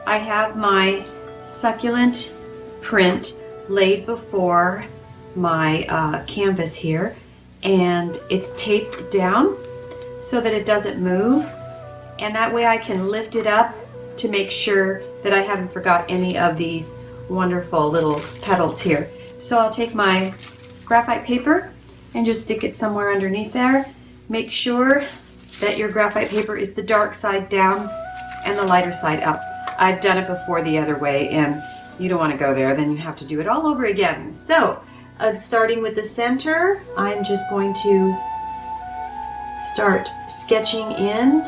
I have my succulent print laid before my canvas here, and it's taped down so that it doesn't move, and that way I can lift it up to make sure that I haven't forgot any of these wonderful little petals here. So I'll take my graphite paper and just stick it somewhere underneath there. Make sure that your graphite paper is the dark side down and the lighter side up. I've done it before the other way, and you don't want to go there, then you have to do it all over again. So starting with the center, I'm just going to start sketching in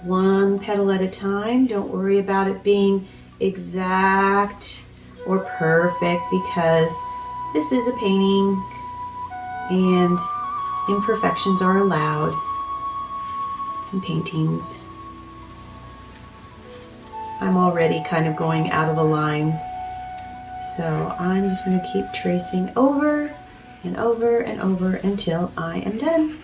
one petal at a time. Don't worry about it being exact or perfect, because this is a painting and imperfections are allowed in paintings. I'm already kind of going out of the lines, so I'm just going to keep tracing over and over and over until I am done.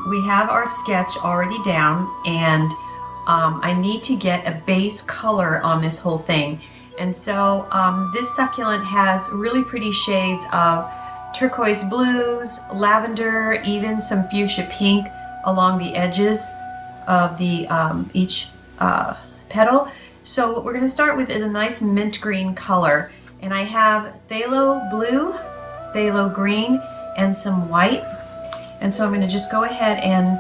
We have our sketch already down, and I need to get a base color on this whole thing. And so this succulent has really pretty shades of turquoise blues, lavender, even some fuchsia pink along the edges of the each petal. So what we're going to start with is a nice mint green color, and I have phthalo blue, phthalo green, and some white. And so I'm going to just go ahead and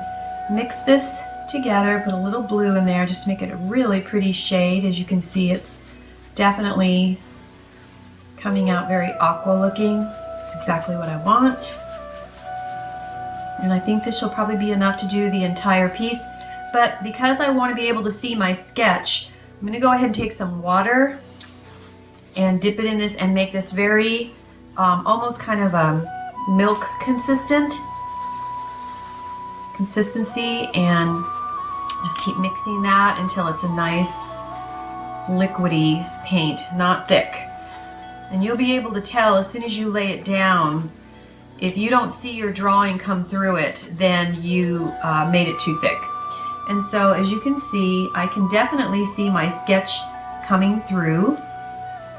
mix this together, put a little blue in there just to make it a really pretty shade. As you can see, it's definitely coming out very aqua looking. It's exactly what I want. And I think this will probably be enough to do the entire piece. But because I want to be able to see my sketch, I'm going to go ahead and take some water and dip it in this and make this very almost kind of a milk consistency, and just keep mixing that until it's a nice liquidy paint, not thick. And you'll be able to tell as soon as you lay it down. If you don't see your drawing come through it, then you made it too thick. And so as you can see, I can definitely see my sketch coming through.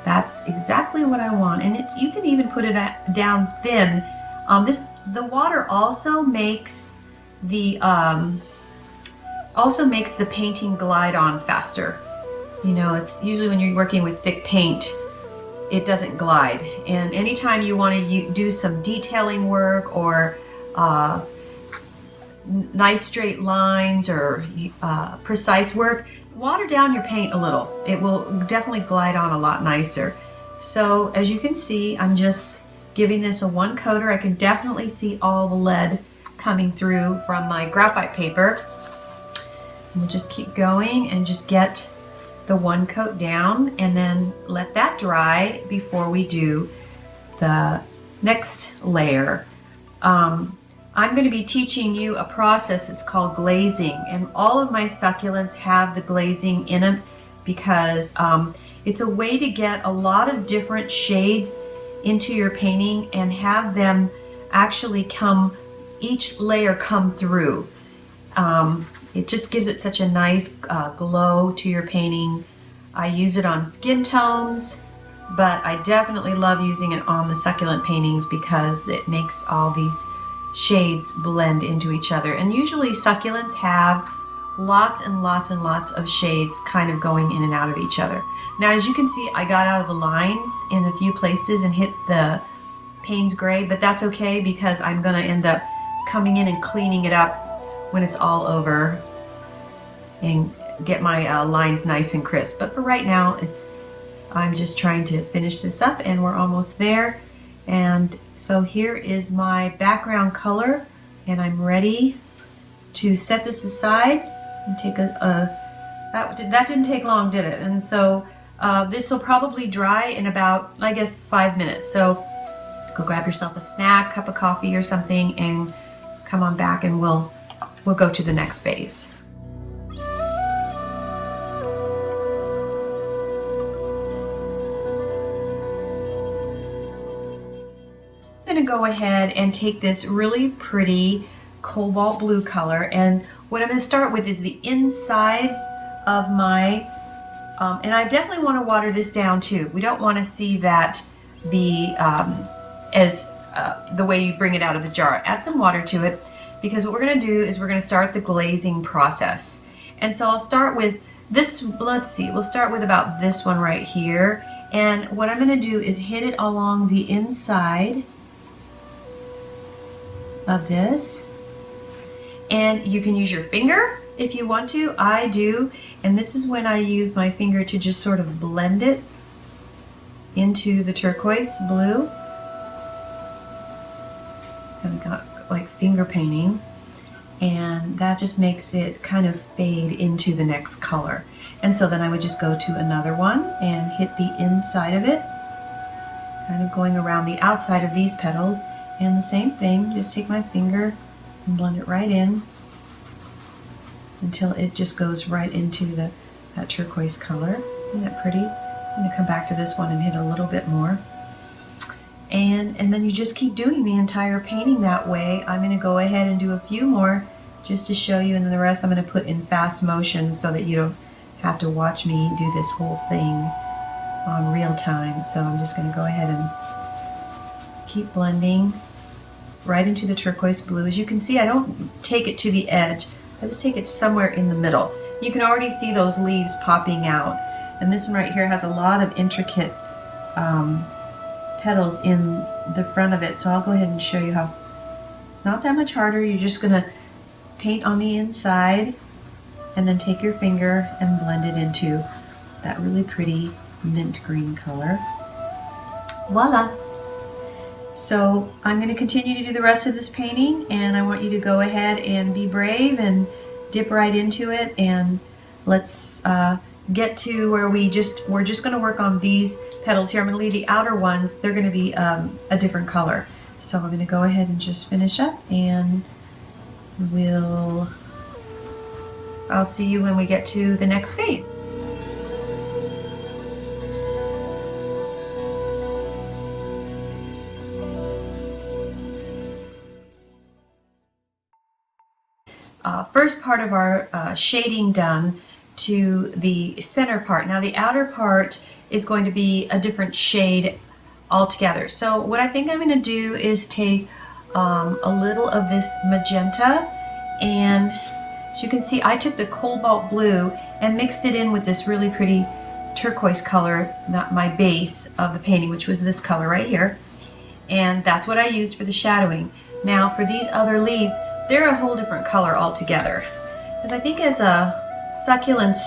That's exactly what I want. And you can even put it down thin. The water also makes the painting glide on faster. You know, it's usually when you're working with thick paint, it doesn't glide. And anytime you want to do some detailing work or nice straight lines or precise work, water down your paint a little. It will definitely glide on a lot nicer. So as you can see, I'm just giving this a one coater. I can definitely see all the lead coming through from my graphite paper. And we'll just keep going and just get the one coat down, and then let that dry before we do the next layer. I'm going to be teaching you a process. It's called glazing, and all of my succulents have the glazing in it because it's a way to get a lot of different shades into your painting and have them actually come each layer come through. It just gives it such a nice glow to your painting. I use it on skin tones, but I definitely love using it on the succulent paintings because it makes all these shades blend into each other. And usually succulents have lots and lots and lots of shades kind of going in and out of each other. Now, as you can see, I got out of the lines in a few places and hit the Payne's gray, but that's okay because I'm gonna end up coming in and cleaning it up when it's all over and get my lines nice and crisp. But for right now, I'm just trying to finish this up and we're almost there. And so here is my background color and I'm ready to set this aside and take that didn't take long, did it? And so this will probably dry in about, I guess, 5 minutes. So go grab yourself a snack, cup of coffee or something, and come on back and we'll go to the next phase. I'm going to go ahead and take this really pretty cobalt blue color, and what I'm going to start with is the insides of my, and I definitely want to water this down too. We don't want to see that be as the way you bring it out of the jar. Add some water to it because what we're going to do is we're going to start the glazing process. And so I'll start with this, let's see, we'll start with about this one right here. And what I'm going to do is hit it along the inside of this, and you can use your finger if you want to. I do, and this is when I use my finger to just sort of blend it into the turquoise blue. Kind of got like finger painting, and that just makes it kind of fade into the next color. And so then I would just go to another one and hit the inside of it, kind of going around the outside of these petals. And the same thing, just take my finger and blend it right in until it just goes right into that turquoise color. Isn't that pretty? I'm going to come back to this one and hit a little bit more. And then you just keep doing the entire painting that way. I'm going to go ahead and do a few more just to show you, and then the rest I'm going to put in fast motion so that you don't have to watch me do this whole thing on real time. So I'm just going to go ahead and keep blending right into the turquoise blue. As you can see, I don't take it to the edge. I just take it somewhere in the middle. You can already see those leaves popping out. And this one right here has a lot of intricate petals in the front of it. So I'll go ahead and show you how it's not that much harder. You're just going to paint on the inside and then take your finger and blend it into that really pretty mint green color. Voila! So I'm going to continue to do the rest of this painting, and I want you to go ahead and be brave and dip right into it, and let's get to where we're just going to work on these petals here. I'm going to leave the outer ones, they're going to be a different color. So I'm going to go ahead and just finish up, and I'll see you when we get to the next phase. First part of our shading done to the center part. Now the outer part is going to be a different shade altogether. So what I think I'm going to do is take a little of this magenta, and as you can see, I took the cobalt blue and mixed it in with this really pretty turquoise color, not my base of the painting, which was this color right here. And that's what I used for the shadowing. Now for these other leaves, they're a whole different color altogether. Because I think as succulents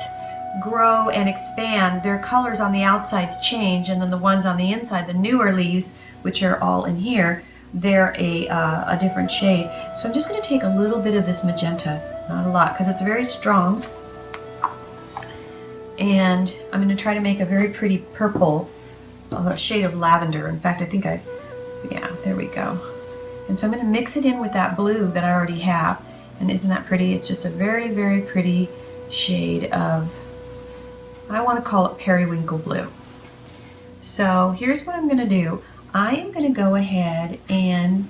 grow and expand, their colors on the outsides change, and then the ones on the inside, the newer leaves, which are all in here, they're a different shade. So I'm just going to take a little bit of this magenta, not a lot, because it's very strong. And I'm going to try to make a very pretty purple, a shade of lavender. In fact, I think yeah, there we go. And so I'm going to mix it in with that blue that I already have. And isn't that pretty? It's just a very, very pretty shade of, I want to call it periwinkle blue. So here's what I'm going to do. I am going to go ahead and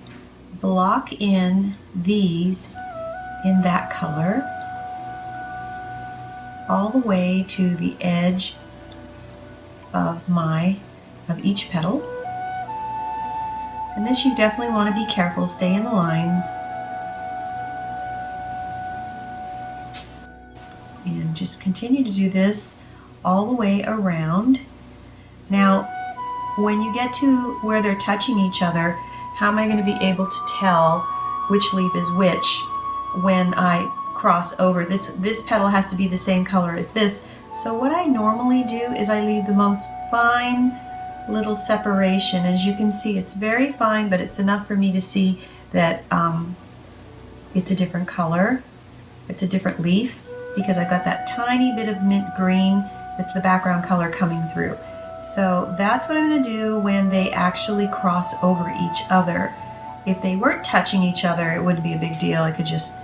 block in these in that color all the way to the edge of each petal. And this you definitely want to be careful, stay in the lines. And just continue to do this all the way around. Now, when you get to where they're touching each other, how am I going to be able to tell which leaf is which when I cross over? This petal has to be the same color as this. So what I normally do is I leave the most fine little separation. As you can see, it's very fine, but it's enough for me to see that it's a different color. It's a different leaf because I've got that tiny bit of mint green that's the background color coming through. So that's what I'm going to do when they actually cross over each other. If they weren't touching each other, it wouldn't be a big deal. I could just,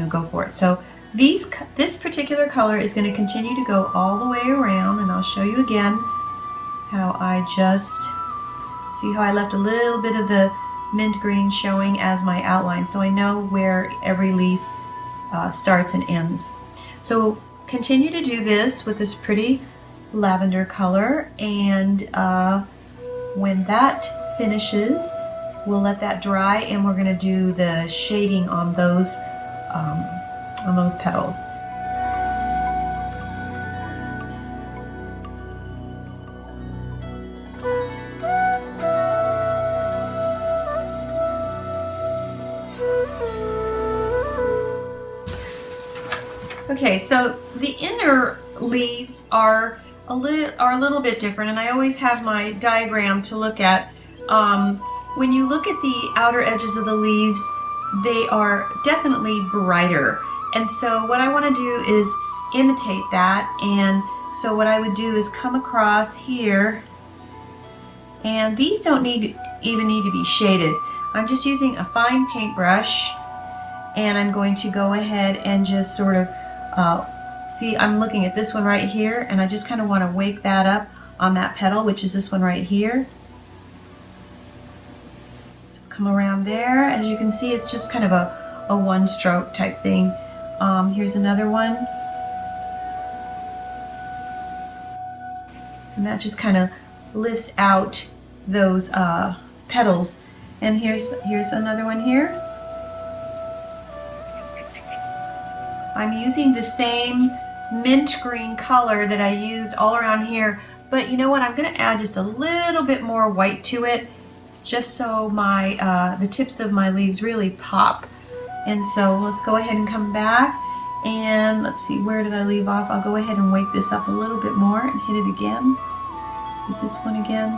go for it. So this particular color is going to continue to go all the way around, and I'll show you again how I just, see how I left a little bit of the mint green showing as my outline, so I know where every leaf starts and ends. So continue to do this with this pretty lavender color, and when that finishes, we'll let that dry, and we're going to do the shading on those petals. Okay, so the inner leaves are a little bit different, and I always have my diagram to look at. When you look at the outer edges of the leaves, they are definitely brighter, and so what I want to do is imitate that. And so what I would do is come across here, and these don't even need to be shaded. I'm just using a fine paintbrush, and I'm going to go ahead and just sort of see, I'm looking at this one right here, and I just kind of want to wake that up on that petal, which is this one right here. So come around there. As you can see, it's just kind of a one stroke type thing. Here's another one. And that just kind of lifts out those petals. And here's another one here. I'm using the same mint green color that I used all around here, but you know what? I'm going to add just a little bit more white to it, just so the tips of my leaves really pop. And so let's go ahead and come back, and let's see, where did I leave off? I'll go ahead and wake this up a little bit more and hit it again. Hit this one again.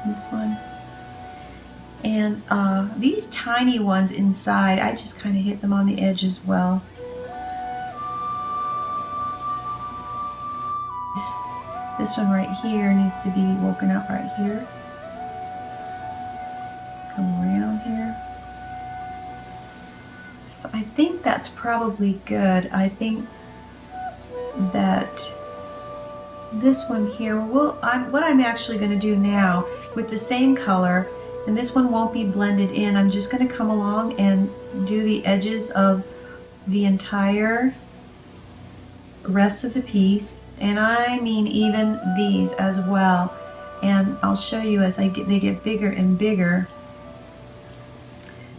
This one. And these tiny ones inside, I just kind of hit them on the edge as well. This one right here needs to be woken up right here. Come around here. So I think that's probably good. I think that this one here, what I'm actually going to do now with the same color, and this one won't be blended in, I'm just going to come along and do the edges of the entire rest of the piece, and I mean even these as well. And I'll show you as they get bigger and bigger.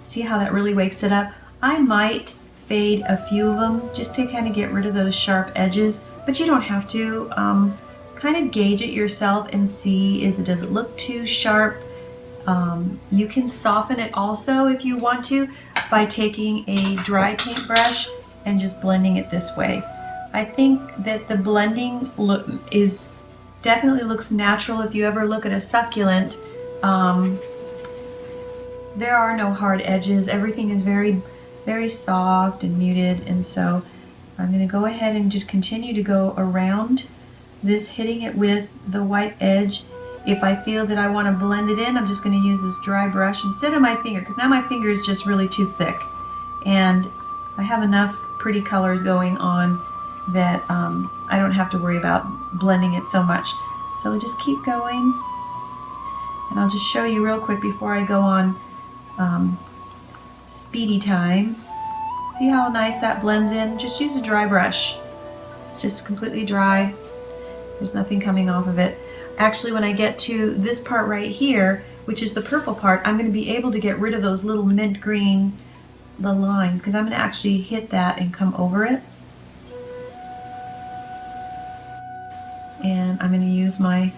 See how that really wakes it up? I might fade a few of them just to kind of get rid of those sharp edges, but you don't have to. Kind of gauge it yourself and see, does it look too sharp? You can soften it also if you want to by taking a dry paintbrush and just blending it this way. I think that the blending look definitely looks natural. If you ever look at a succulent, there are no hard edges. Everything is very, very soft and muted, and so I'm going to go ahead and just continue to go around this, hitting it with the white edge. If I feel that I want to blend it in, I'm just going to use this dry brush instead of my finger, because now my finger is just really too thick, and I have enough pretty colors going on that I don't have to worry about blending it so much. So just keep going. And I'll just show you real quick before I go on speedy time. See how nice that blends in? Just use a dry brush. It's just completely dry. There's nothing coming off of it. Actually, when I get to this part right here, which is the purple part, I'm going to be able to get rid of those little mint green, the lines, because I'm going to actually hit that and come over it. And I'm going to use my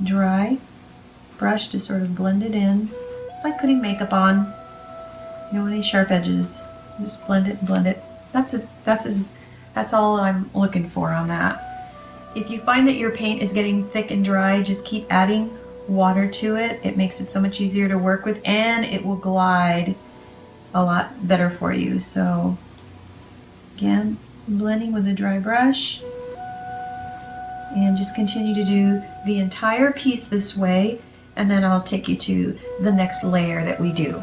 dry brush to sort of blend it in. It's like putting makeup on. You know, any sharp edges. Just blend it and blend it. That's all I'm looking for on that. If you find that your paint is getting thick and dry, just keep adding water to it. It makes it so much easier to work with, and it will glide a lot better for you. So again, blending with a dry brush, and just continue to do the entire piece this way, and then I'll take you to the next layer that we do.